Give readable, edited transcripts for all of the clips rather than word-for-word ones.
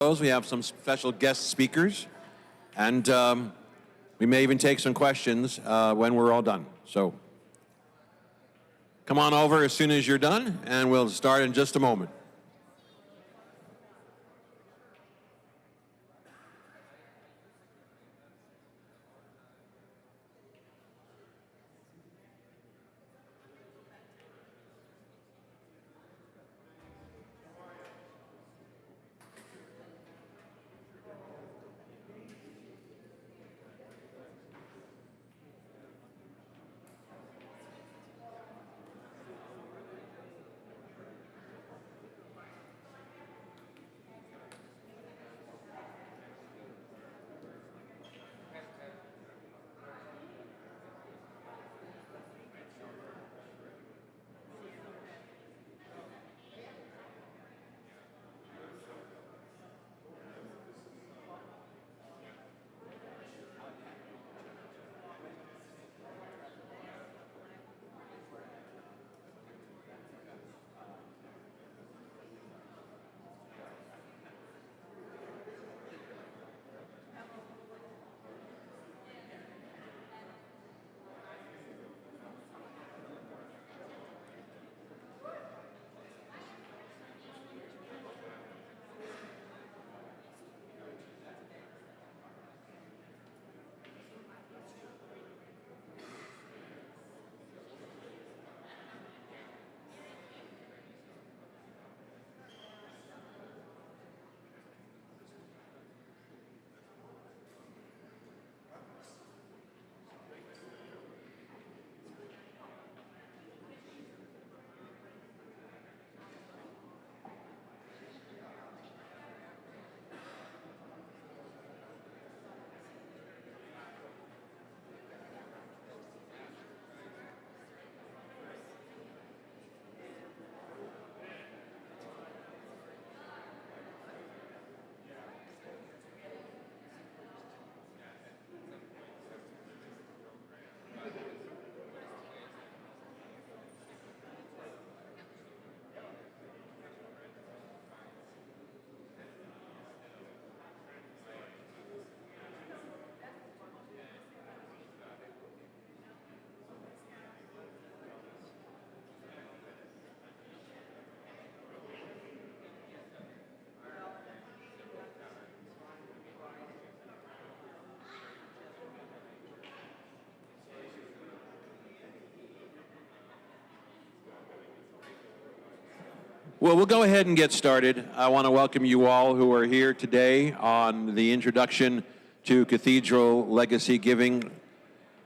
We have some special guest speakers, and we may even take some questions when we're all done. So come on over as soon as you're done, and we'll start in just a moment. Well, we'll go ahead and get started. I want to welcome you all who are here today on the introduction to Cathedral Legacy Giving.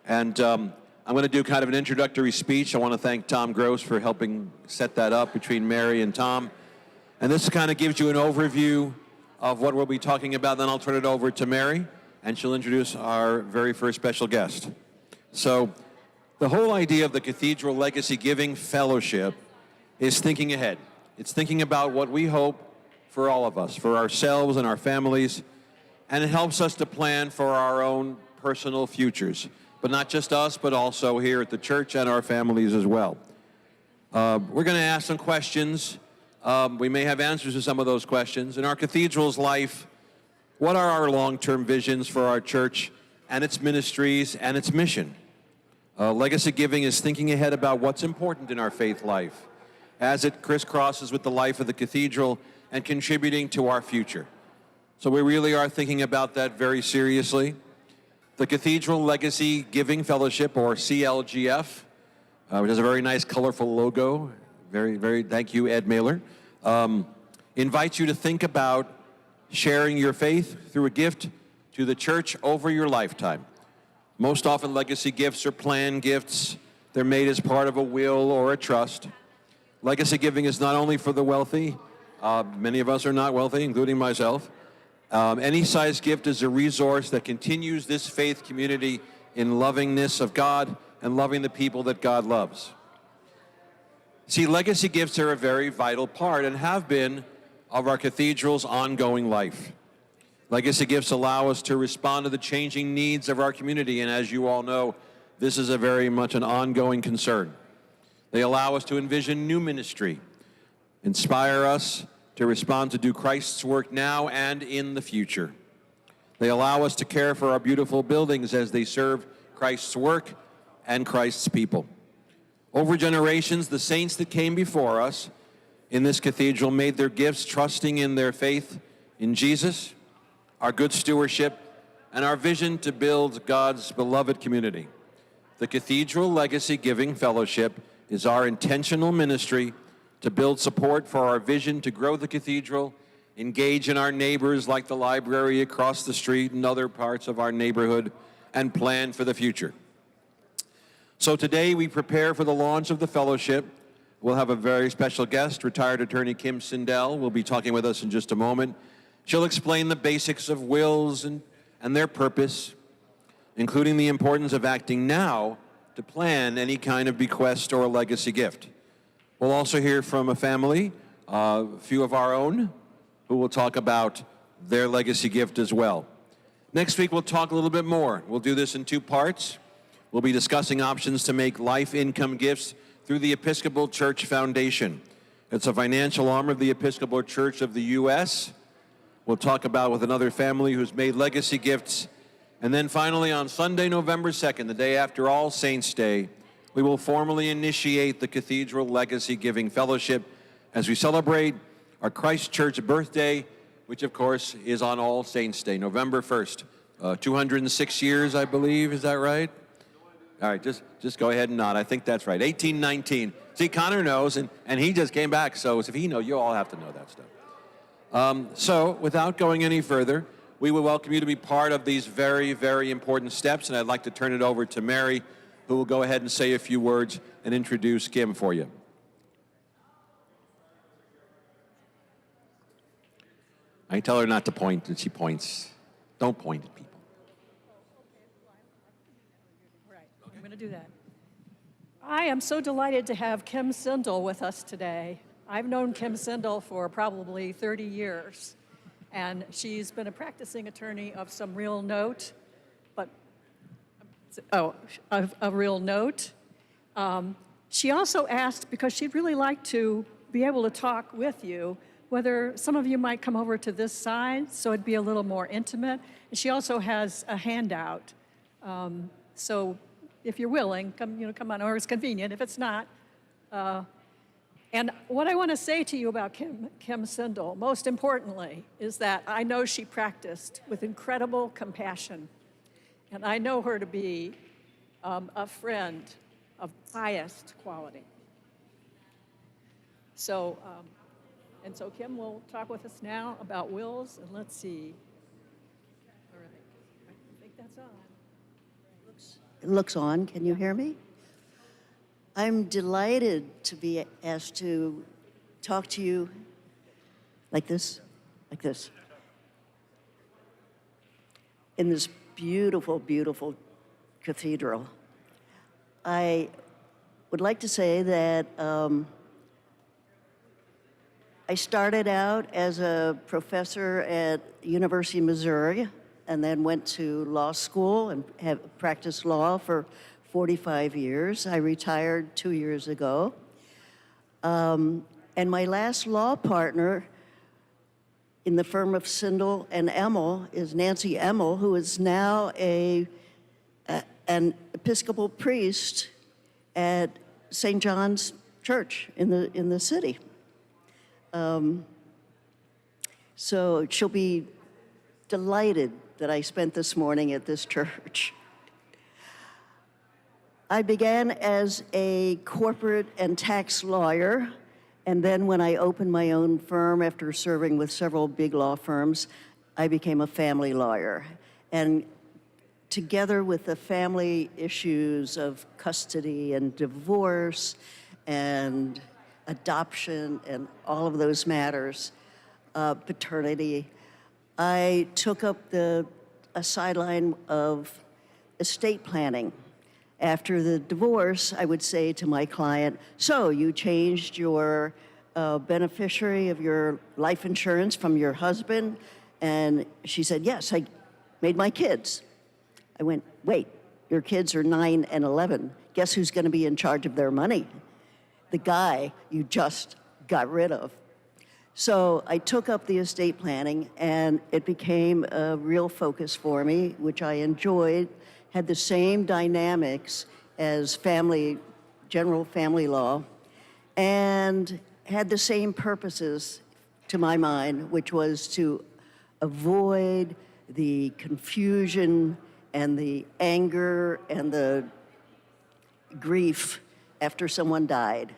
And I'm going to do kind of an introductory speech. I want to thank Tom Gross for helping set that up between Mary and Tom. And this kind of gives you an overview of what we'll be talking about. Then I'll turn it over to Mary, and she'll introduce our very first special guest. So the whole idea of the Cathedral Legacy Giving Fellowship is thinking ahead. It's thinking about what we hope for all of us, for ourselves and our families, and it helps us to plan for our own personal futures. But not just us, but also here at the church and our families as well. We're going to ask some questions. We may have answers to some of those questions. In our cathedral's life, what are our long-term visions for our church and its ministries and its mission? Legacy giving is thinking ahead about what's important in our faith life as it crisscrosses with the life of the cathedral and contributing to our future. So we really are thinking about that very seriously. The Cathedral Legacy Giving Fellowship, or CLGF, which has a very nice, colorful logo, very, thank you, Ed Mailer, invites you to think about sharing your faith through a gift to the church over your lifetime. Most often, legacy gifts are planned gifts. They're made as part of a will or a trust. Legacy giving is not only for the wealthy. Many of us are not wealthy, including myself. Any size gift is a resource that continues this faith community in lovingness of God and loving the people that God loves. See, legacy gifts are a very vital part and have been of our cathedral's ongoing life. Legacy gifts allow us to respond to the changing needs of our community, and as you all know, this is a very much an ongoing concern. They allow us to envision new ministry, inspire us to respond to do Christ's work now and in the future. They allow us to care for our beautiful buildings as they serve Christ's work and Christ's people. Over generations, the saints that came before us in this cathedral made their gifts trusting in their faith in Jesus, our good stewardship, and our vision to build God's beloved community. The Cathedral Legacy Giving Fellowship is our intentional ministry to build support for our vision to grow the cathedral, engage in our neighbors like the library across the street and other parts of our neighborhood, and plan for the future. So today we prepare for the launch of the fellowship. We'll have a very special guest, retired attorney Kim Sindel, will be talking with us in just a moment. She'll explain the basics of wills and their purpose, including the importance of acting now to plan any kind of bequest or legacy gift. We'll also hear from a family, a few of our own, who will talk about their legacy gift as well. Next week, we'll talk a little bit more. We'll do this in two parts. We'll be discussing options to make life income gifts through the Episcopal Church Foundation. It's a financial arm of the Episcopal Church of the U.S. We'll talk about with another family who's made legacy gifts. And then finally, on Sunday, November 2nd, the day after All Saints' Day, we will formally initiate the Cathedral Legacy Giving Fellowship as we celebrate our Christ Church birthday, which of course is on All Saints' Day, November 1st. 206 years, I believe, is that right? All right, just go ahead and nod. I think that's right. 1819. See, Connor knows, and he just came back, so if he knows, you all have to know that stuff. So, without going any further, we will welcome you to be part of these very, very important steps, and I'd like to turn it over to Mary, who will go ahead and say a few words and introduce Kim for you. I tell her not to point, and she points. Don't point at people. I'm going to do that. I am so delighted to have Kim Sindel with us today. I've known Kim Sindel for probably 30 years, and she's been a practicing attorney of some real note, a real note. She also asked, because she'd really like to be able to talk with you, whether some of you might come over to this side so it'd be a little more intimate. And she also has a handout. So if you're willing, come on, or it's convenient. If it's not, and what I want to say to you about Kim Sindel, most importantly, is that I know she practiced with incredible compassion, and I know her to be a friend of highest quality. So, so Kim will talk with us now about wills, and let's see. All right, I think that's on. It looks on. Can you hear me? I'm delighted to be asked to talk to you like this, in this beautiful, beautiful cathedral. I would like to say that I started out as a professor at University of Missouri, and then went to law school and have practiced law for 45 years. I retired 2 years ago. And my last law partner in the firm of Sindel and Emmel is Nancy Emmel, who is now an Episcopal priest at St. John's Church in the city. So she'll be delighted that I spent this morning at this church. I began as a corporate and tax lawyer, and then when I opened my own firm after serving with several big law firms, I became a family lawyer. And together with the family issues of custody and divorce and adoption and all of those matters, paternity, I took up a sideline of estate planning. After the divorce, I would say to my client, so you changed your beneficiary of your life insurance from your husband? And she said, yes, I made my kids. I went, wait, your kids are 9 and 11. Guess who's going to be in charge of their money? The guy you just got rid of. So I took up the estate planning, and it became a real focus for me, which I enjoyed, had the same dynamics as general family law, and had the same purposes to my mind, which was to avoid the confusion and the anger and the grief after someone died.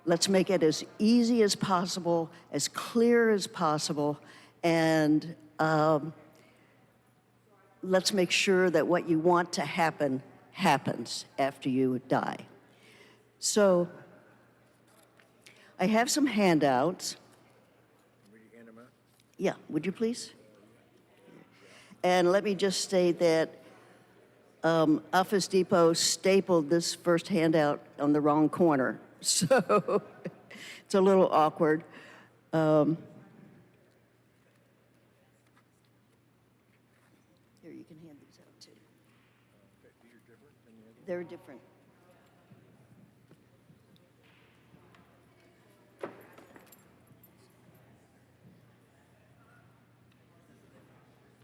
Let's make it as easy as possible, as clear as possible, and let's make sure that what you want to happen happens after you die. So I have some handouts. Yeah, would you please? And let me just state that Office Depot stapled this first handout on the wrong corner. So it's a little awkward. Here, you can hand these out too. They're different.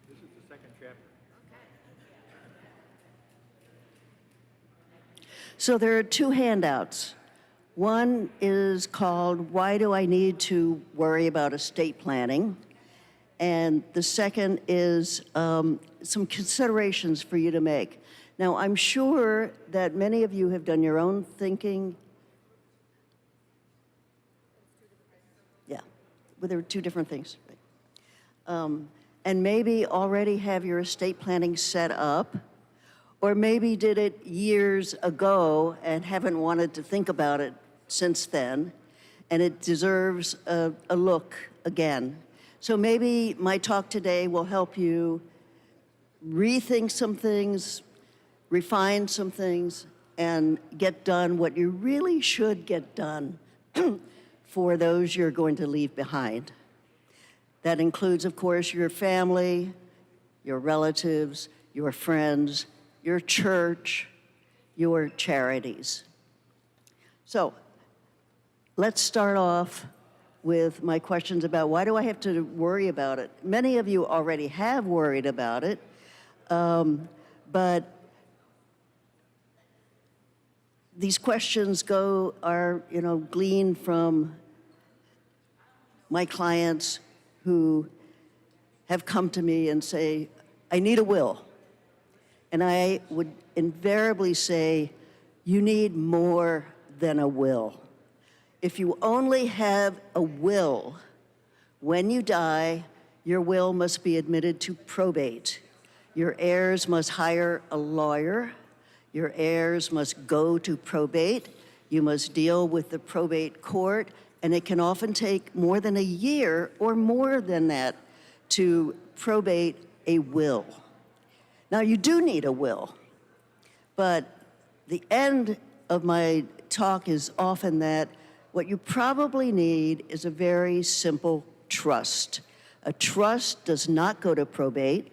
This is the second chapter. So there are two handouts. One is called Why Do I Need to Worry About Estate Planning? And the second is some considerations for you to make. Now, I'm sure that many of you have done your own thinking. Yeah, well, there are two different things. And maybe already have your estate planning set up, or maybe did it years ago and haven't wanted to think about it since then, and it deserves a look again. So maybe my talk today will help you rethink some things, refine some things, and get done what you really should get done for those you're going to leave behind. That includes, of course, your family, your relatives, your friends, your church, your charities. So let's start off with my questions about why do I have to worry about it? Many of you already have worried about it, but these questions are gleaned from my clients who have come to me and say, I need a will. And I would invariably say, you need more than a will. If you only have a will, when you die, your will must be admitted to probate. Your heirs must hire a lawyer. Your heirs must go to probate. You must deal with the probate court, and it can often take more than a year or more than that to probate a will. Now, you do need a will, but the end of my talk is often that what you probably need is a very simple trust. A trust does not go to probate.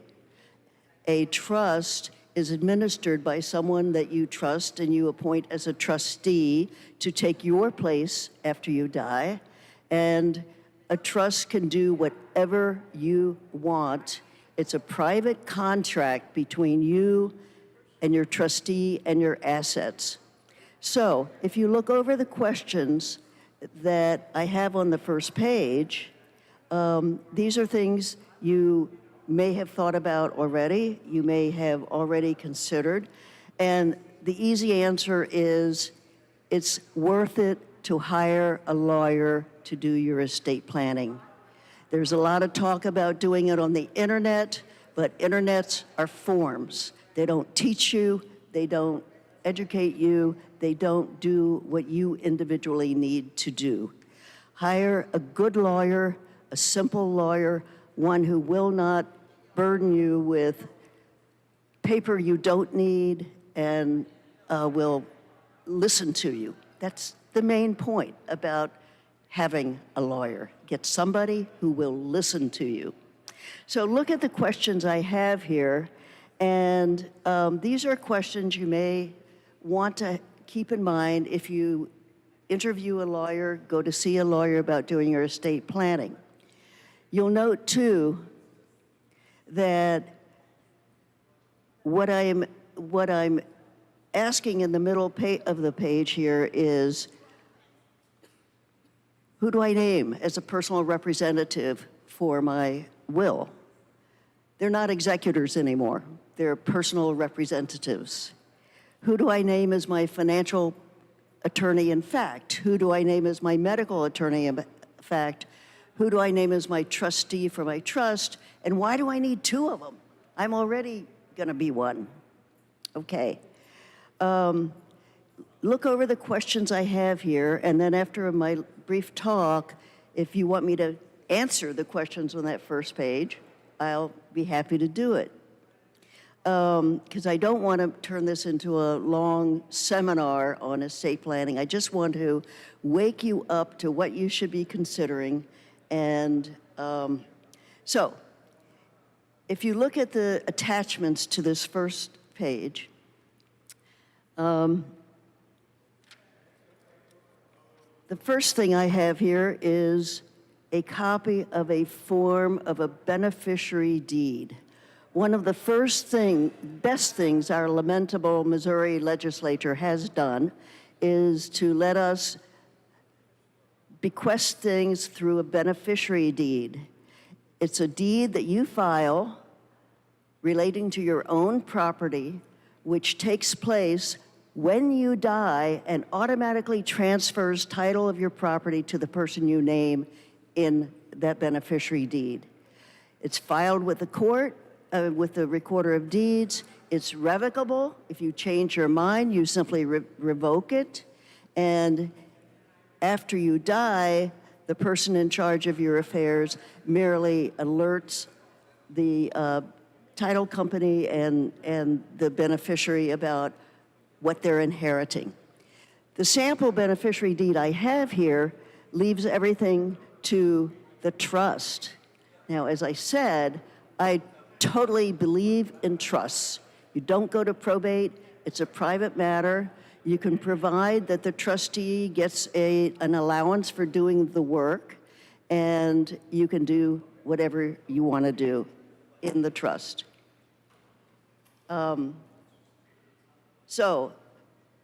A trust is administered by someone that you trust and you appoint as a trustee to take your place after you die. And a trust can do whatever you want. It's a private contract between you and your trustee and your assets. So if you look over the questions that I have on the first page, these are things you may have thought about already, you may have already considered, and the easy answer is it's worth it to hire a lawyer to do your estate planning. There's a lot of talk about doing it on the internet, but internets are forms. They don't teach you, they don't educate you, they don't do what you individually need to do. Hire a good lawyer, a simple lawyer, one who will not burden you with paper you don't need and will listen to you. That's the main point about having a lawyer. Get somebody who will listen to you. So look at the questions I have here, and these are questions you may want to keep in mind if you interview a lawyer, go to see a lawyer about doing your estate planning. You'll note, too, that what I'm asking in the middle of the page here is, who do I name as a personal representative for my will? They're not executors anymore. They're personal representatives. Who do I name as my financial attorney in fact? Who do I name as my medical attorney in fact? Who do I name as my trustee for my trust? And why do I need two of them? I'm already going to be one. Okay. Look over the questions I have here, and then after my brief talk, if you want me to answer the questions on that first page, I'll be happy to do it. Because I don't want to turn this into a long seminar on estate planning. I just want to wake you up to what you should be considering. And so, if you look at the attachments to this first page, the first thing I have here is a copy of a form of a beneficiary deed. One of the best things our lamentable Missouri legislature has done is to let us bequest things through a beneficiary deed. It's a deed that you file relating to your own property, which takes place when you die and automatically transfers title of your property to the person you name in that beneficiary deed. It's filed with the court, with the recorder of deeds. It's revocable. If you change your mind, you simply revoke it. And after you die, the person in charge of your affairs merely alerts the title company and the beneficiary about what they're inheriting. The sample beneficiary deed I have here leaves everything to the trust. Now, as I said, I totally believe in trusts. You don't go to probate. It's a private matter. You can provide that the trustee gets an allowance for doing the work, and you can do whatever you want to do in the trust. So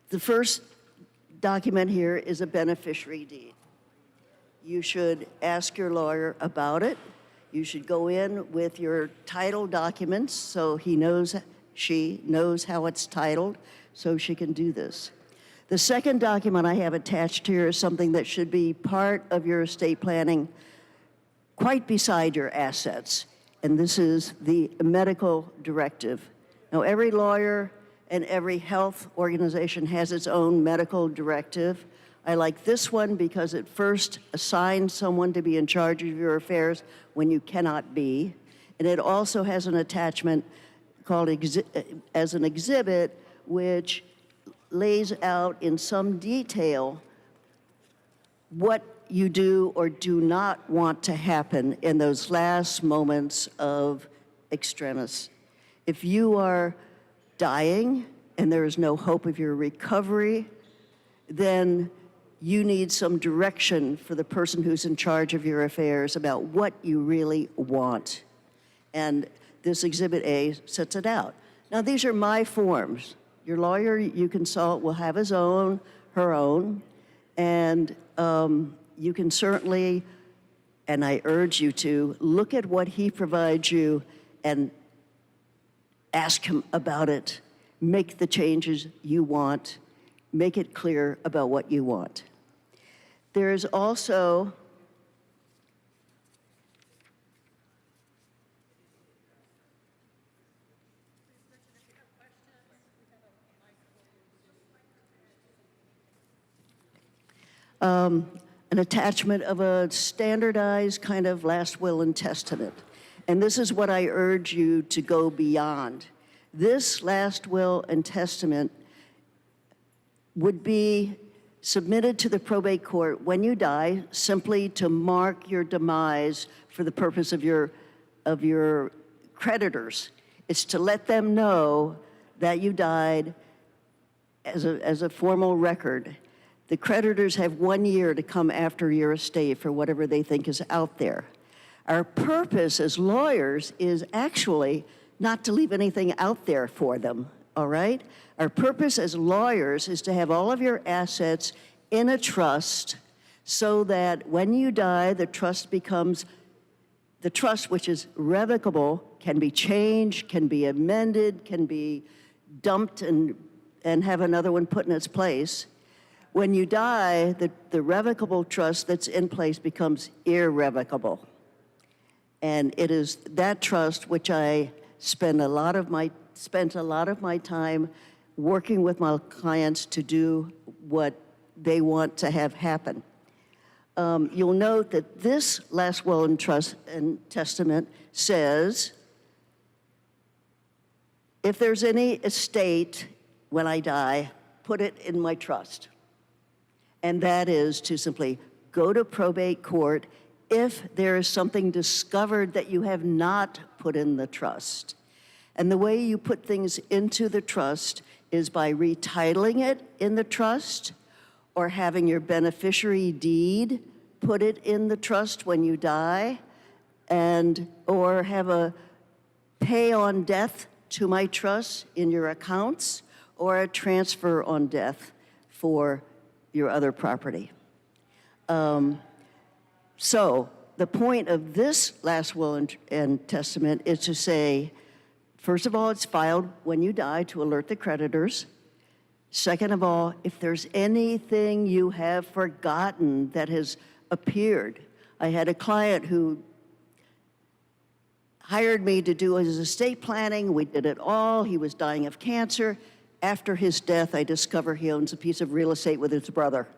the first document here is a beneficiary deed. You should ask your lawyer about it. You should go in with your title documents so she knows how it's titled, so she can do this. The second document I have attached here is something that should be part of your estate planning, quite beside your assets, and this is the medical directive. Now, every lawyer and every health organization has its own medical directive. I like this one because it first assigns someone to be in charge of your affairs when you cannot be. And it also has an attachment called as an exhibit, which lays out in some detail what you do or do not want to happen in those last moments of extremis. If you are dying and there is no hope of your recovery, then you need some direction for the person who's in charge of your affairs about what you really want. And this Exhibit A sets it out. Now, these are my forms. Your lawyer you consult will have his own, her own, and you can certainly, and I urge you to, look at what he provides you and ask him about it. Make the changes you want. Make it clear about what you want. There is also an attachment of a standardized kind of last will and testament. And this is what I urge you to go beyond. This last will and testament would be submitted to the probate court when you die, simply to mark your demise for the purpose of your creditors. It's to let them know that you died as a formal record. The creditors have 1 year to come after your estate for whatever they think is out there. Our purpose as lawyers is actually not to leave anything out there for them, all right? Our purpose as lawyers is to have all of your assets in a trust so that when you die, the trust becomes, the trust which is revocable, can be changed, can be amended, can be dumped and have another one put in its place. When you die, the revocable trust that's in place becomes irrevocable. And it is that trust which I spent a lot of my time working with my clients to do what they want to have happen. You'll note that this last will and trust and testament says, if there's any estate when I die, put it in my trust. And that is to simply go to probate court if there is something discovered that you have not put in the trust. And the way you put things into the trust is by retitling it in the trust or having your beneficiary deed put it in the trust when you die, and or have a pay on death to my trust in your accounts, or a transfer on death for your other property. So the point of this last will and testament is to say, first of all, it's filed when you die to alert the creditors. Second of all, if there's anything you have forgotten that has appeared. I had a client who hired me to do his estate planning. We did it all. He was dying of cancer. After his death, I discover he owns a piece of real estate with his brother.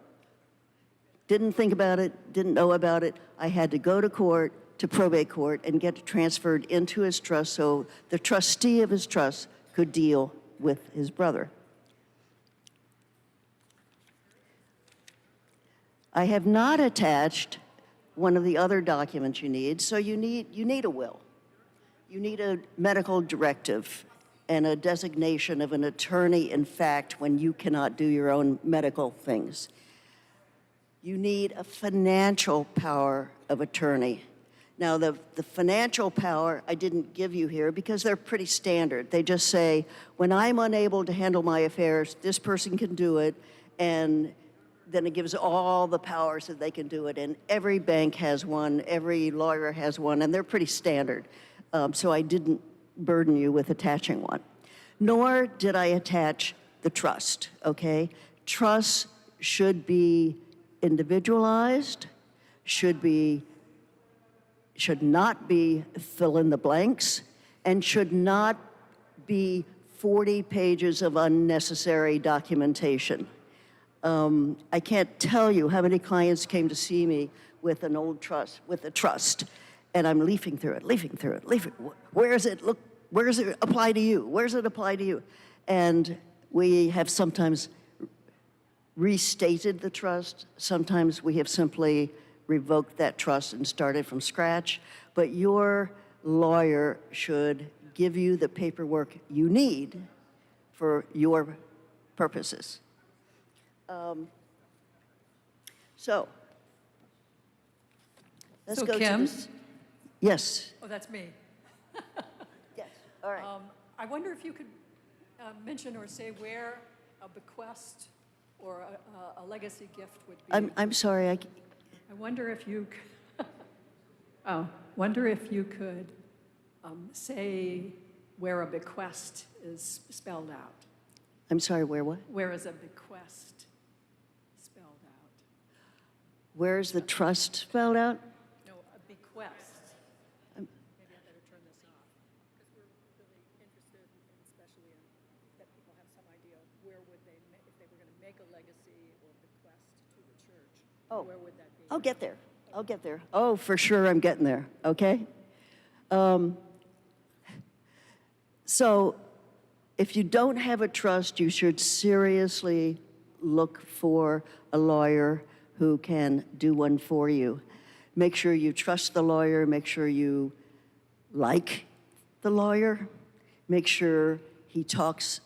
Didn't think about it, didn't know about it. I had to go to court, to probate court, and get it transferred into his trust so the trustee of his trust could deal with his brother. I have not attached one of the other documents you need, so you need a will. You need a medical directive and a designation of an attorney in fact when you cannot do your own medical things. You need a financial power of attorney. Now, the financial power I didn't give you here because they're pretty standard. They just say, when I'm unable to handle my affairs, this person can do it, and then it gives all the powers that they can do it. And every bank has one, every lawyer has one, and they're pretty standard. So I didn't burden you with attaching one. Nor did I attach the trust, okay? Trust should be individualized, should not be fill in the blanks, and should not be 40 pages of unnecessary documentation. I can't tell you how many clients came to see me with an old trust, with a trust, and I'm leafing through it. Where is it? Look, where does it apply to you? Where does it apply to you? And we have sometimes restated the trust. Sometimes we have simply revoked that trust and started from scratch. But your lawyer should give you the paperwork you need for your purposes. So let's So go Kim? to this. Yes. Oh, that's me. Yes. All right. I wonder if you could mention or say where a bequest or a legacy gift would be. I'm sorry. I wonder if you wonder if you could say where a bequest is spelled out. I'm sorry. Where what? Where is a bequest spelled out? Where is the trust spelled out? No, a bequest. Maybe I better turn this off because we're really interested, especially in that people have some idea where would they, if they were going to make a legacy or bequest to the church, where would that be? I'll get there. I'll get there. Oh, for sure, I'm getting there. Okay. So, if you don't have a trust, you should seriously look for a lawyer who can do one for you. Make sure you trust the lawyer. Make sure you like the lawyer. Make sure she talks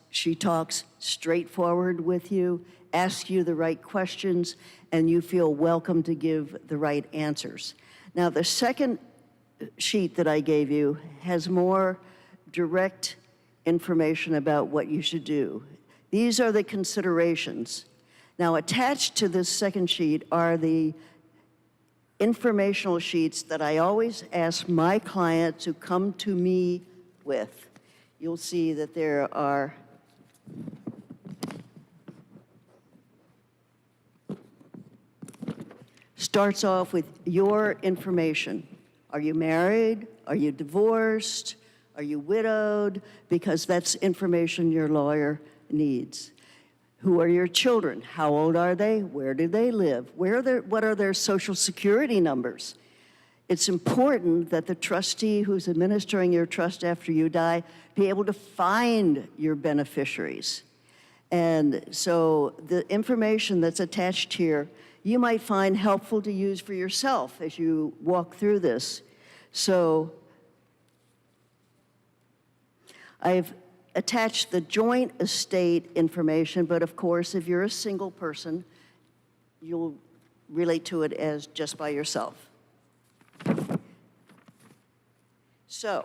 straightforward with you, asks you the right questions, and you feel welcome to give the right answers. Now, the second sheet that I gave you has more direct information about what you should do. These are the considerations. Now, attached to this second sheet are the informational sheets that I always ask my clients who come to me with. You'll see that there are starts off with your information. Are you married? Are you divorced? Are you widowed? Because that's information your lawyer needs. Who are your children? How old are they? Where do they live? What are their social security numbers? It's important that the trustee who's administering your trust after you die be able to find your beneficiaries. And so the information that's attached here, you might find helpful to use for yourself as you walk through this. So I've attached the joint estate information, but of course, if you're a single person, you'll relate to it as just by yourself. So,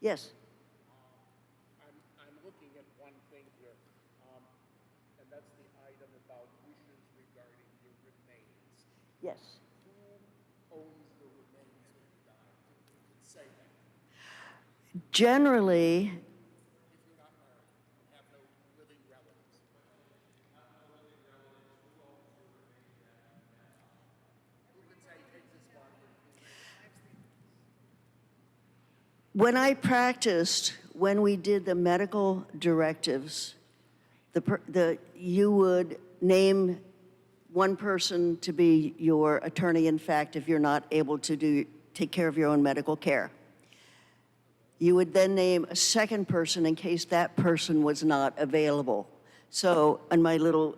yes? I'm looking at one thing here, and that's the item about wishes regarding your remains. Yes. Who owns the remains when you die? You can say that. Generally, If you're not married, and have no living relatives. Who can say, take this one? when I practiced, when we did the medical directives, you would name one person to be your attorney, in fact, if you're not able to take care of your own medical care. You would then name a second person in case that person was not available. So on my little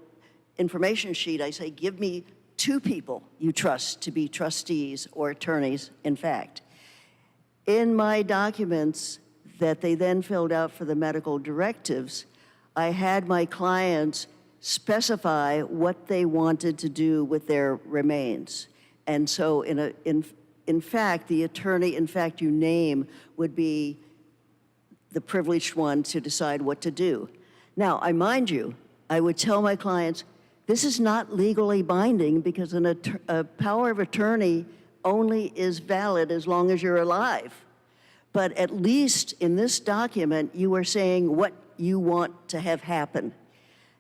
information sheet, I say, give me 2 people you trust to be trustees or attorneys, in fact. In my documents that they then filled out for the medical directives, I had my clients specify what they wanted to do with their remains. And so in fact, the attorney, in fact, you name would be the privileged one to decide what to do. Now, I mind you, I would tell my clients, this is not legally binding because a power of attorney only is valid as long as you're alive. But at least in this document, you are saying what you want to have happen.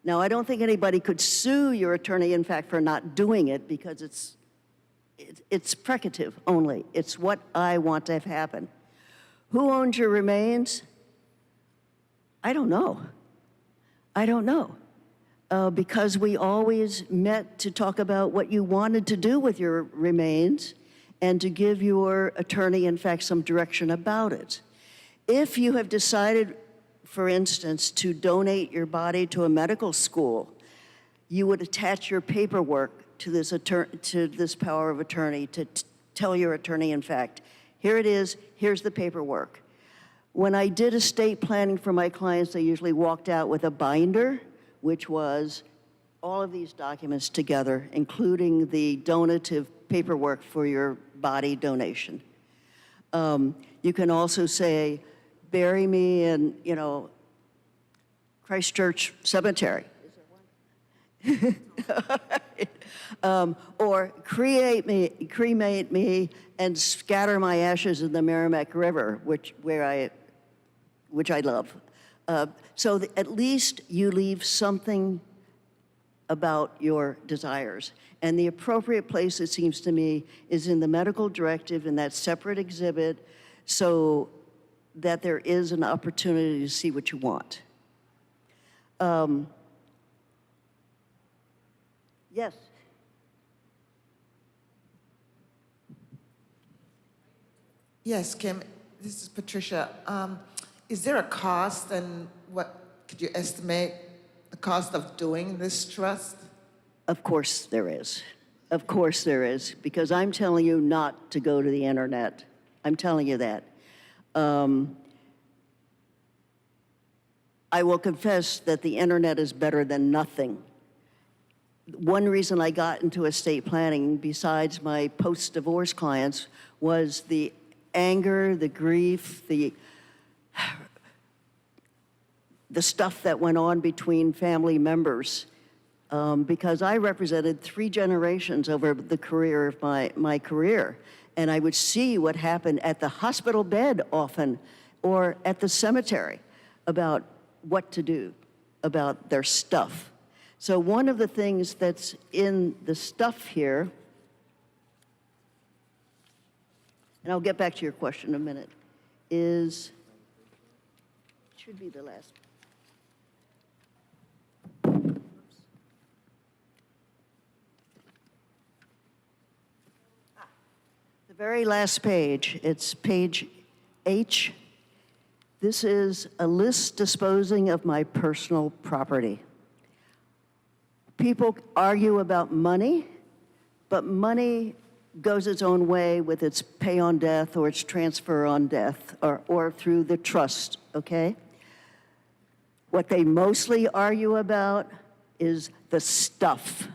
Now, I don't think anybody could sue your attorney, in fact, for not doing it because it's precative only. It's what I want to have happen. Who owns your remains? I don't know. I don't know. Because we always met to talk about what you wanted to do with your remains and to give your attorney, in fact, some direction about it. If you have decided, for instance, to donate your body to a medical school, you would attach your paperwork to this power of attorney to tell your attorney, in fact, here it is, here's the paperwork. When I did estate planning for my clients, I usually walked out with a binder, which was all of these documents together, including the donative paperwork for your body donation. You can also say, bury me in, Christchurch Cemetery. Or cremate me and scatter my ashes in the Merrimack River, which I love. So at least you leave something about your desires. And the appropriate place, it seems to me, is in the medical directive in that separate exhibit so that there is an opportunity to see what you want. Yes. Yes, Kim, this is Patricia. Is there a cost, and what could you estimate the cost of doing this trust? Of course there is. Of course there is, because I'm telling you not to go to the internet. I'm telling you that. I will confess that the internet is better than nothing. one reason I got into estate planning, besides my post-divorce clients, was the anger, the grief, the stuff that went on between family members. Because I represented 3 generations over the career of my career. And I would see what happened at the hospital bed often, or at the cemetery, about what to do about their stuff. So one of the things that's in the stuff here, and I'll get back to your question in a minute, is, should be the last. The very last page, it's page H. This is a list disposing of my personal property. People argue about money, but money goes its own way with its pay on death or its transfer on death or through the trust, okay? What they mostly argue about is the stuff.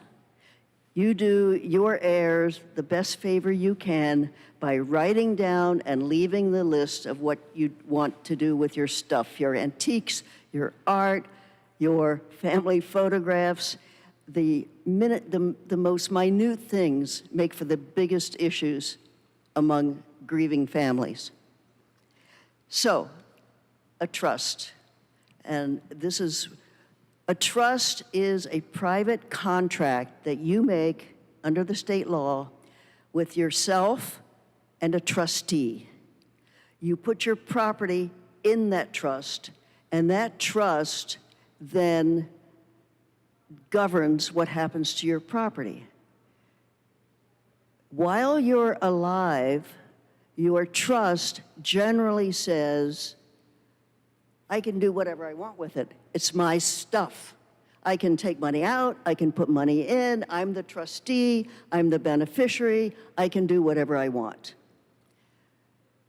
You do your heirs the best favor you can by writing down and leaving the list of what you want to do with your stuff, your antiques, your art, your family photographs. The most minute things make for the biggest issues among grieving families. So, a trust. And this is, a trust is a private contract that you make under the state law with yourself and a trustee. You put your property in that trust, and that trust then governs what happens to your property. While you're alive, your trust generally says, I can do whatever I want with it. It's my stuff. I can take money out, I can put money in, I'm the trustee, I'm the beneficiary, I can do whatever I want.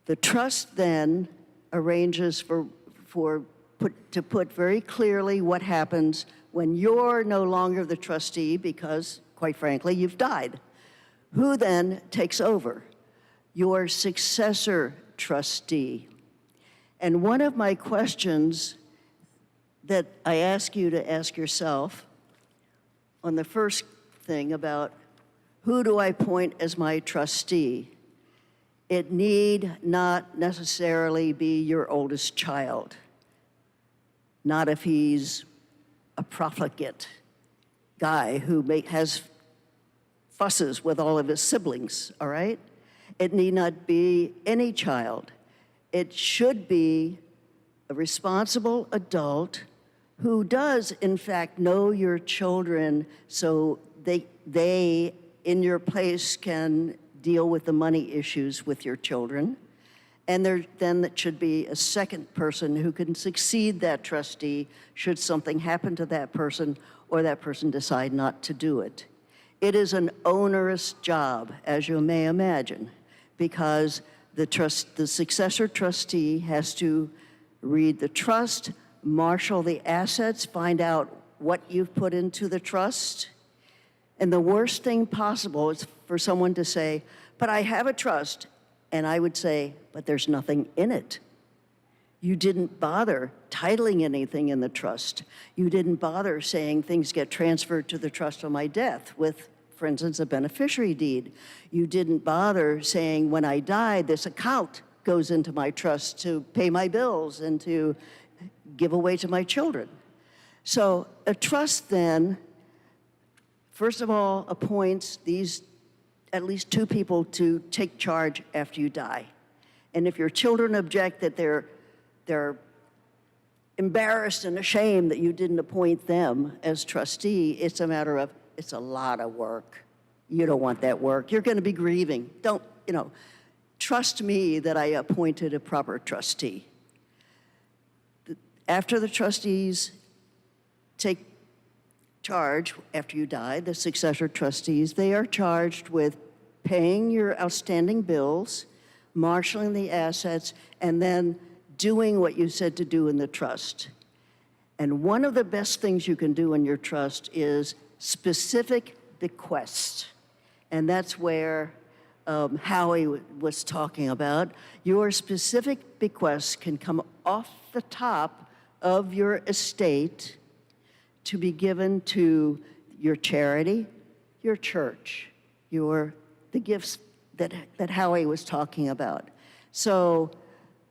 The trust then arranges to put very clearly what happens when you're no longer the trustee because, quite frankly, you've died. Who then takes over? Your successor trustee. And one of my questions that I ask you to ask yourself on the first thing about who do I appoint as my trustee, it need not necessarily be your oldest child, not if he's a profligate guy who has fusses with all of his siblings, all right? It need not be any child. It should be a responsible adult who does, in fact, know your children so they in your place, can deal with the money issues with your children. And then it should be a second person who can succeed that trustee should something happen to that person or that person decide not to do it. It is an onerous job, as you may imagine, because the successor trustee has to read the trust, marshal the assets, find out what you've put into the trust. And the worst thing possible is for someone to say, but I have a trust. And I would say, but there's nothing in it. You didn't bother titling anything in the trust. You didn't bother saying things get transferred to the trust on my death with, for instance, a beneficiary deed. You didn't bother saying when I die, this account goes into my trust to pay my bills and to give away to my children. So a trust then, first of all, appoints these at least 2 people to take charge after you die. And if your children object that they're embarrassed and ashamed that you didn't appoint them as trustee, it's a matter of, it's a lot of work. You don't want that work. You're going to be grieving. Don't, trust me that I appointed a proper trustee. After the trustees take charge after you die, the successor trustees, they are charged with paying your outstanding bills, marshaling the assets, and then doing what you said to do in the trust. And one of the best things you can do in your trust is specific bequests. And that's where Howie was talking about. Your specific bequests can come off the top of your estate to be given to your charity, your church, the gifts that Howie was talking about. So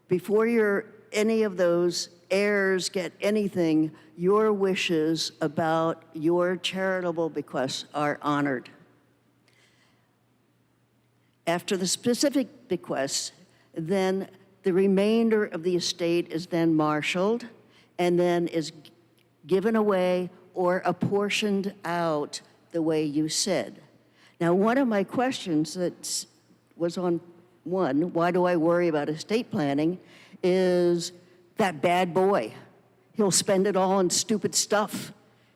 before any of those heirs get anything, your wishes about your charitable bequests are honored. After the specific bequests, then the remainder of the estate is then marshaled and then is given away or apportioned out the way you said. Now, one of my questions that was on one, why do I worry about estate planning, is that bad boy. He'll spend it all on stupid stuff.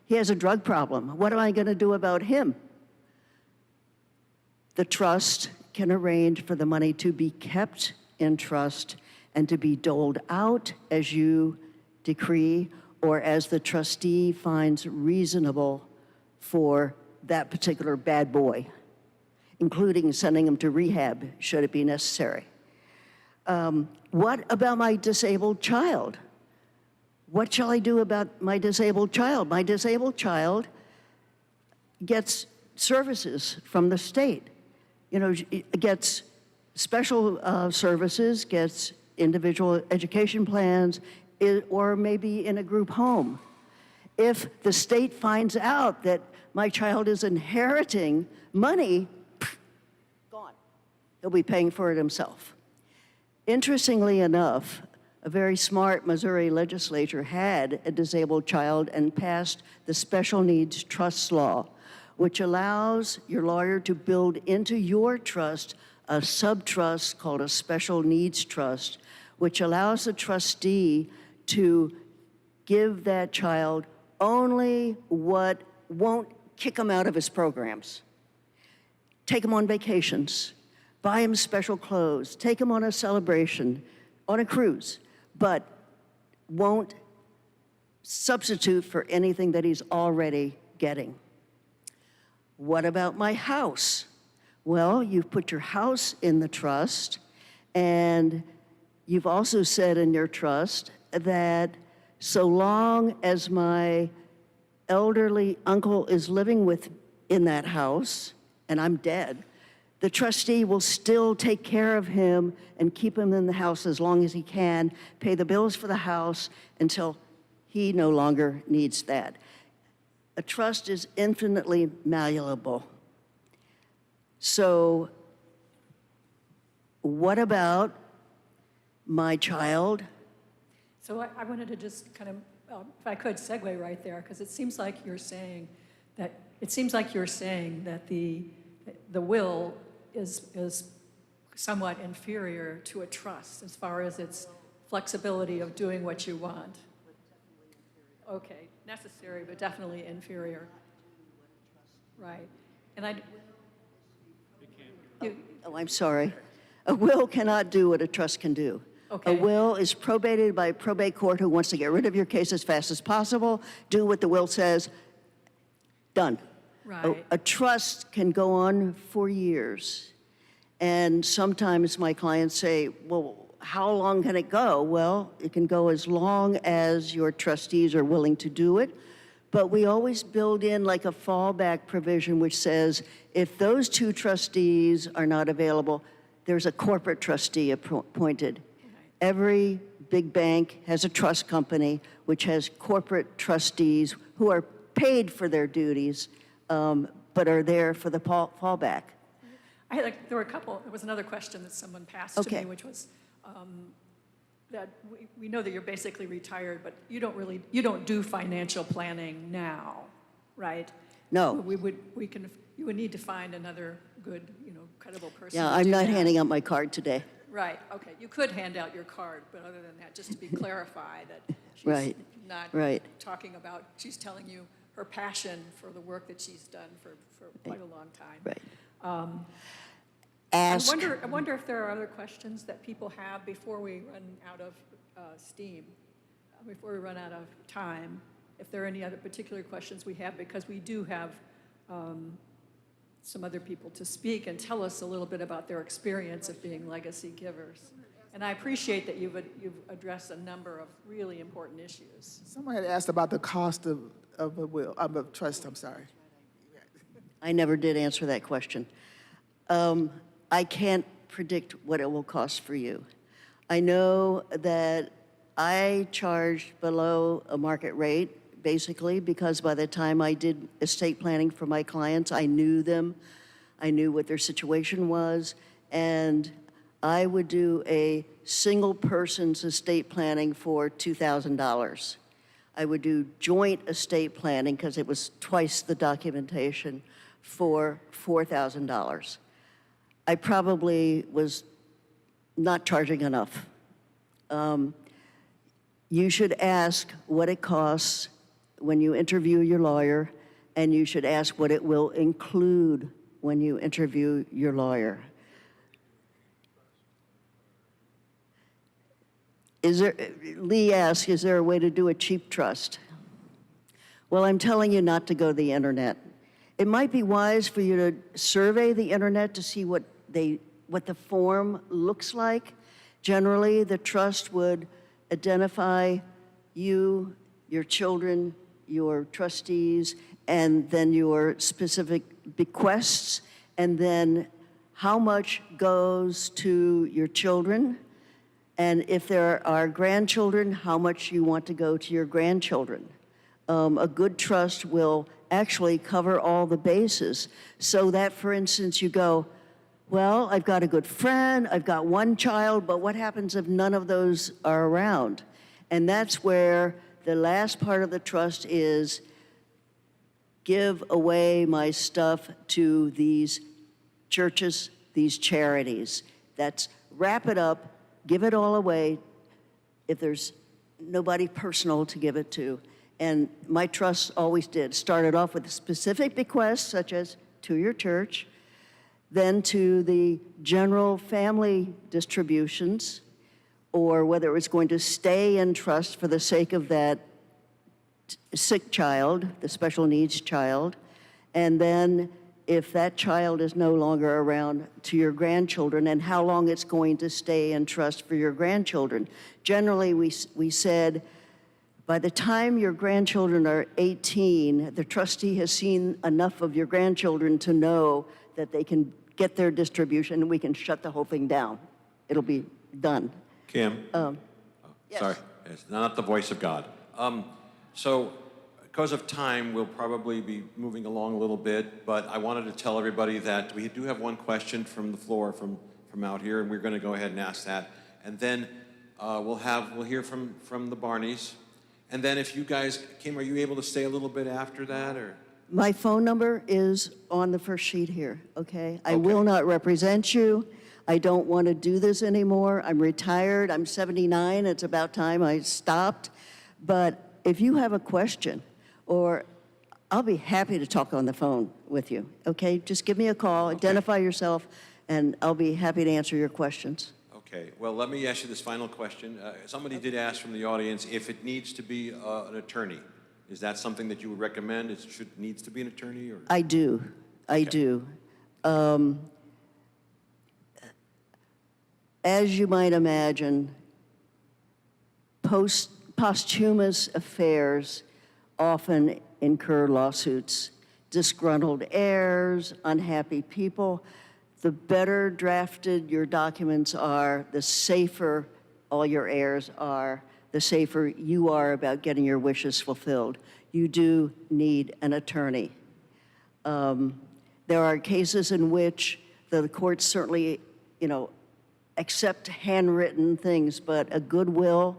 He has a drug problem. What am I going to do about him? The trust can arrange for the money to be kept in trust and to be doled out as you decree or as the trustee finds reasonable for that particular bad boy, including sending him to rehab should it be necessary. What about my disabled child? What shall I do about my disabled child? My disabled child gets services from the state. You know, gets special services, gets individual education plans, or maybe in a group home. If the state finds out that my child is inheriting money, gone. He'll be paying for it himself. Interestingly enough, a very smart Missouri legislature had a disabled child and passed the Special Needs Trust Law, which allows your lawyer to build into your trust a sub-trust called a Special Needs Trust, which allows the trustee to give that child only what won't kick him out of his programs. Take him on vacations, buy him special clothes, take him on a celebration, on a cruise, but won't substitute for anything that he's already getting. What about my house? Well, you've put your house in the trust, and you've also said in your trust that so long as my elderly uncle is living in that house, and I'm dead, the trustee will still take care of him and keep him in the house as long as he can, pay the bills for the house until he no longer needs that. A trust is infinitely malleable. So what about my child? So I wanted to just kind of, if I could, segue right there, because it seems like you're saying that the will is somewhat inferior to a trust as far as its flexibility of doing what you want. Okay, necessary, but definitely inferior. Right, and I'm sorry. A will cannot do what a trust can do. Okay. A will is probated by a probate court who wants to get rid of your case as fast as possible, do what the will says, done. Right. A trust can go on for years. And sometimes my clients say, well, how long can it go? Well, it can go as long as your trustees are willing to do it. But we always build in like a fallback provision which says if those two trustees are not available, there's a corporate trustee appointed. Every big bank has a trust company which has corporate trustees who are paid for their duties, but are there for the fallback. there was another question that someone passed to me, which was that we know that you're basically retired, but you don't do financial planning now, right? No. You would need to find another good, credible person. Yeah, to I'm do not that. handing out my card today. Right, okay. You could hand out your card, but other than that, just to be clarified that she's Right, not right. talking about, she's telling you her passion for the work that she's done for quite a long time. Right. I wonder if there are other questions that people have before we run out of steam, before we run out of time. if there are any other particular questions we have, because we do have some other people to speak and tell us a little bit about their experience of being legacy givers. And I appreciate that you've addressed a number of really important issues. Someone had asked about the cost of a will, of a trust, I'm sorry. I never did answer that question. I can't predict what it will cost for you. I know that I charged below a market rate, basically, because by the time I did estate planning for my clients, I knew them, I knew what their situation was, and I would do a single person's estate planning for $2,000. I would do joint estate planning, because it was twice the documentation, for $4,000. I probably was not charging enough. You should ask what it costs when you interview your lawyer, and you should ask what it will include when you interview your lawyer. Lee asked, is there a way to do a cheap trust? Well, I'm telling you not to go to the internet. It might be wise for you to survey the internet to see what the form looks like. Generally, the trust would identify you, your children, your trustees, and then your specific bequests, and then how much goes to your children, and if there are grandchildren, how much you want to go to your grandchildren. A good trust will actually cover all the bases, so that, for instance, you go, well, I've got a good friend, I've got one child, but what happens if none of those are around? And that's where the last part of the trust is give away my stuff to these churches, these charities. That's wrap it up, give it all away if there's nobody personal to give it to. And my trust always did. Started off with specific bequests, such as to your church, then to the general family distributions, or whether it was going to stay in trust for the sake of that sick child, the special needs child, and then if that child is no longer around, to your grandchildren, and how long it's going to stay in trust for your grandchildren. Generally, we said, by the time your grandchildren are 18, the trustee has seen enough of your grandchildren to know that they can get their distribution and we can shut the whole thing down. It'll be done. Kim? Yes. Sorry, it's not the voice of God. So, because of time, we'll probably be moving along a little bit, but I wanted to tell everybody that we do have one question from the floor from out here, and we're going to go ahead and ask that. And then we'll hear from the Barneys. And then if you guys, Kim, are you able to stay a little bit after that, or? My phone number is on the first sheet here, okay? I will not represent you. I don't want to do this anymore. I'm retired. I'm 79. It's about time I stopped. But if you have a question, or I'll be happy to talk on the phone with you, okay? Just give me a call, identify yourself, and I'll be happy to answer your questions. Okay, well, let me ask you this final question. Somebody did ask from the audience if it needs to be an attorney. Is that something that you would recommend? Needs to be an attorney? Or? I do. I do. As you might imagine, posthumous affairs often incur lawsuits. Disgruntled heirs, unhappy people. The better drafted your documents are, the safer all your heirs are, the safer you are about getting your wishes fulfilled. You do need an attorney. There are cases in which the courts certainly, accept handwritten things, but a good will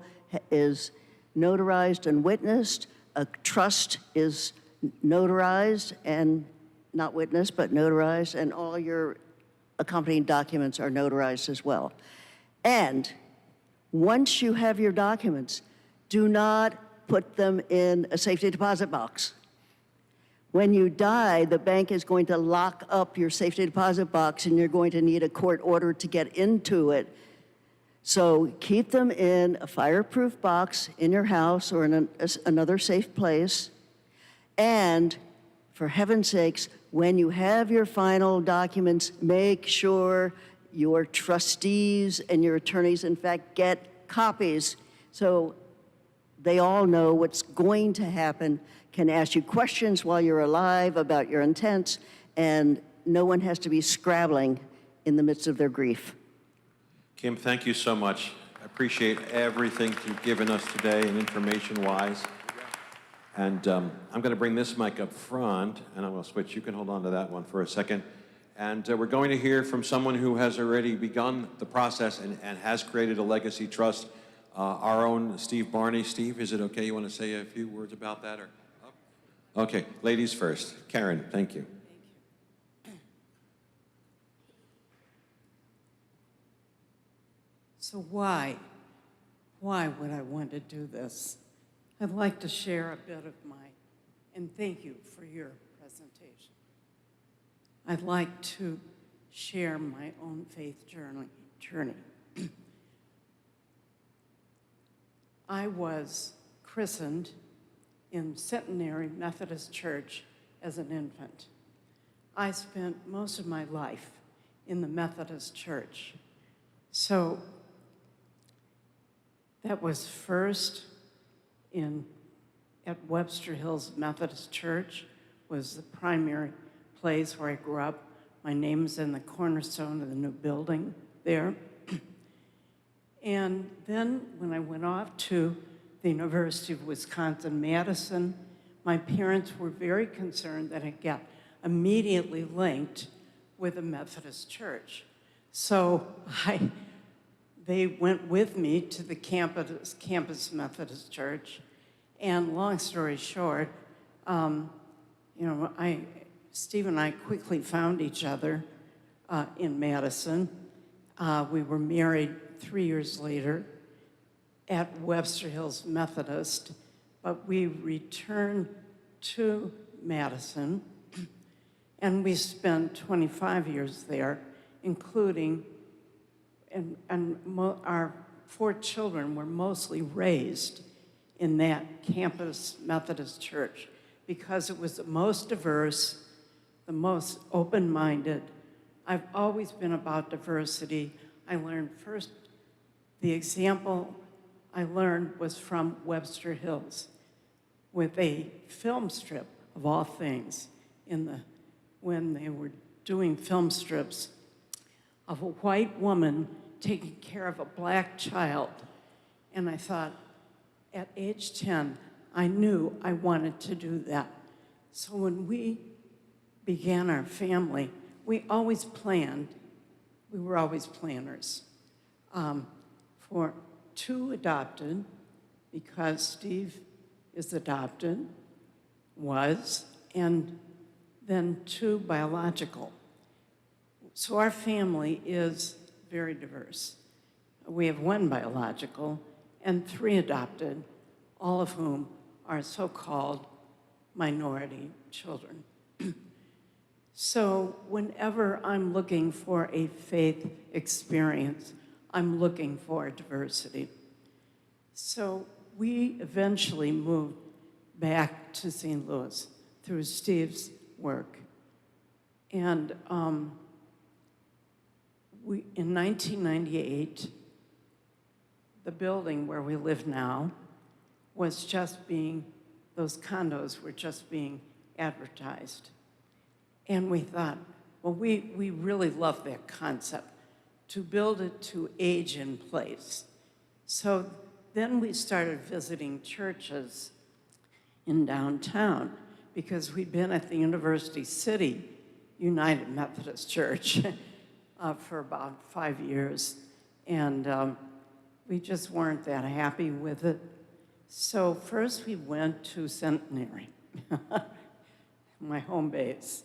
is notarized and witnessed. A trust is notarized and not witnessed, but notarized, and all your accompanying documents are notarized as well. And once you have your documents, do not put them in a safety deposit box. When you die, the bank is going to lock up your safety deposit box and you're going to need a court order to get into it. So keep them in a fireproof box in your house or in another safe place. And for heaven's sakes, when you have your final documents, make sure your trustees and your attorneys, in fact, get copies so they all know what's going to happen, can ask you questions while you're alive about your intents, and no one has to be scrabbling in the midst of their grief. Kim, thank you so much. I appreciate everything you've given us today and information-wise. And I'm going to bring this mic up front, and I'm going to switch. You can hold on to that one for a second. And we're going to hear from someone who has already begun the process and has created a legacy trust, our own Steve Barney. Steve, is it okay? You want to say a few words about that? Or okay, ladies first. Karen, thank you. So why would I want to do this? I'd like to share a bit of and thank you for your presentation. I'd like to share my own faith journey. I was christened in Centenary Methodist Church as an infant. I spent most of my life in the Methodist Church. So that was first at Webster Hills Methodist Church, was the primary place where I grew up. My name's in the cornerstone of the new building there. And then when I went off to the University of Wisconsin-Madison, my parents were very concerned that I got immediately linked with a Methodist church. So they went with me to the campus Methodist Church, and long story short, Steve and I quickly found each other in Madison. We were married 3 years later at Webster Hills Methodist, but we returned to Madison, and we spent 25 years there, including our 4 children were mostly raised in that campus Methodist church because it was the most diverse, the most open-minded. I've always been about diversity. I learned first, the example I learned was from Webster Hills with a film strip, of all things, when they were doing film strips of a white woman taking care of a black child. And I thought, at age 10, I knew I wanted to do that. So when we began our family, we always planned, we were always planners, for 2 adopted, because Steve is adopted, and then 2 biological. So our family is very diverse. We have 1 biological and 3 adopted, all of whom are so-called minority children. So whenever I'm looking for a faith experience, I'm looking for diversity. So we eventually moved back to St. Louis through Steve's work. And in 1998, the building where we live now was those condos were just being advertised. And we thought, well, we really love that concept, to build it to age in place. So then we started visiting churches in downtown because we'd been at the University City United Methodist Church for about 5 years. And we just weren't that happy with it. So first we went to Centenary, my home base.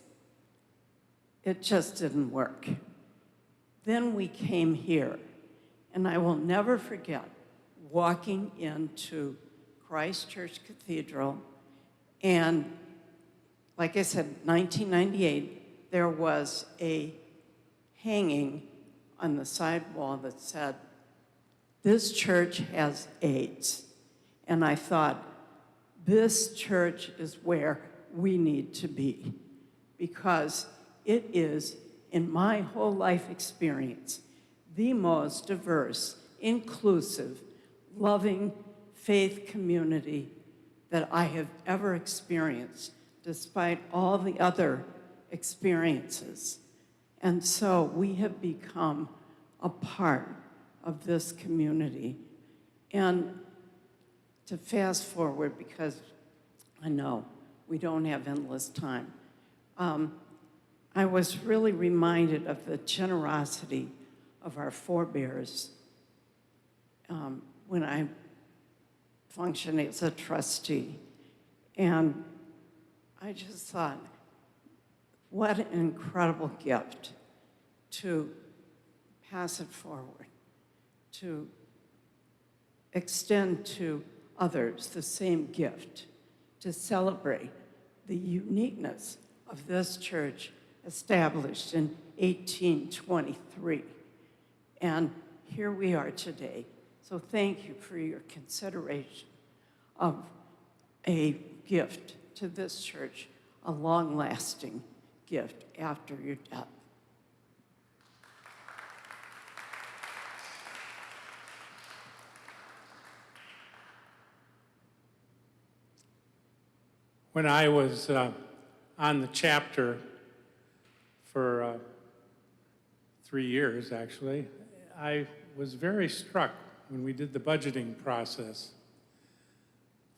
It just didn't work. Then we came here, and I will never forget walking into Christ Church Cathedral, and like I said, 1998, there was a hanging on the side wall that said, This church has AIDS. And I thought, this church is where we need to be, because it is, in my whole life experience, the most diverse, inclusive, loving faith community that I have ever experienced, despite all the other experiences. And so we have become a part of this community. And to fast forward, because I know we don't have endless time, I was really reminded of the generosity of our forebears when I functioned as a trustee. And I just thought, what an incredible gift to pass it forward, to extend to others the same gift, to celebrate the uniqueness of this church established in 1823. And here we are today. So thank you for your consideration of a gift to this church, a long-lasting gift after your death. When I was on the chapter for 3 years, actually, I was very struck when we did the budgeting process.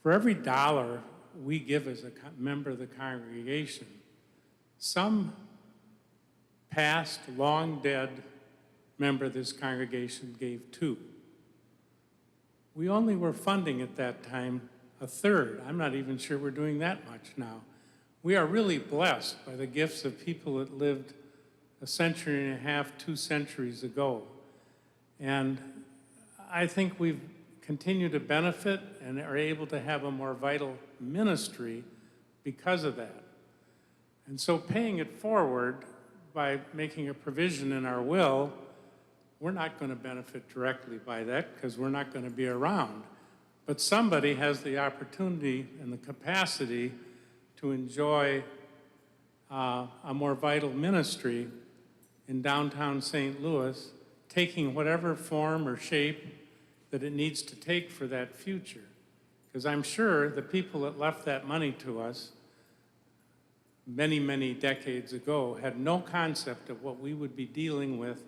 For every dollar we give as a member of the congregation, some past, long dead member of this congregation gave 2. We only were funding at that time a third. I'm not even sure we're doing that much now. We are really blessed by the gifts of people that lived a century and a half, 2 centuries ago. And I think we've continued to benefit and are able to have a more vital ministry because of that. And so paying it forward by making a provision in our will, we're not going to benefit directly by that because we're not going to be around. But somebody has the opportunity and the capacity to enjoy a more vital ministry in downtown St. Louis, taking whatever form or shape that it needs to take for that future. Because I'm sure the people that left that money to us many, many decades ago had no concept of what we would be dealing with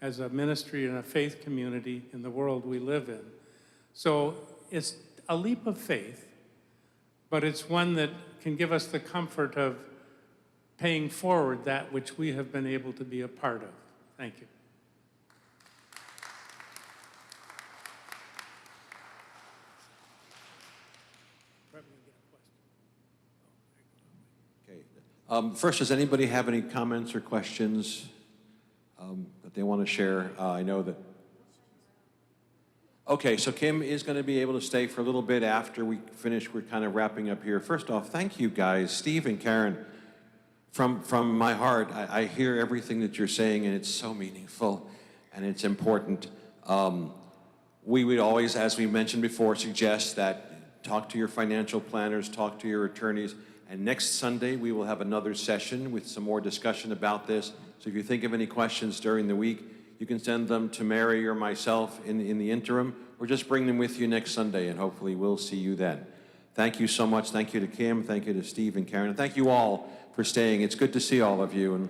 as a ministry and a faith community in the world we live in. So it's a leap of faith, but it's one that can give us the comfort of paying forward that which we have been able to be a part of. Thank you. Okay. First, does anybody have any comments or questions that they want to share? I know that. Okay, so Kim is going to be able to stay for a little bit after we finish. We're kind of wrapping up here. First off, thank you guys, Steve and Karen. From my heart, I hear everything that you're saying, and it's so meaningful and it's important. We would always, as we mentioned before, suggest that talk to your financial planners, talk to your attorneys, and next Sunday we will have another session with some more discussion about this. So if you think of any questions during the week, you can send them to Mary or myself in the interim, or just bring them with you next Sunday, and hopefully we'll see you then. Thank you so much. Thank you to Kim. Thank you to Steve and Karen. And thank you all for staying. It's good to see all of you. And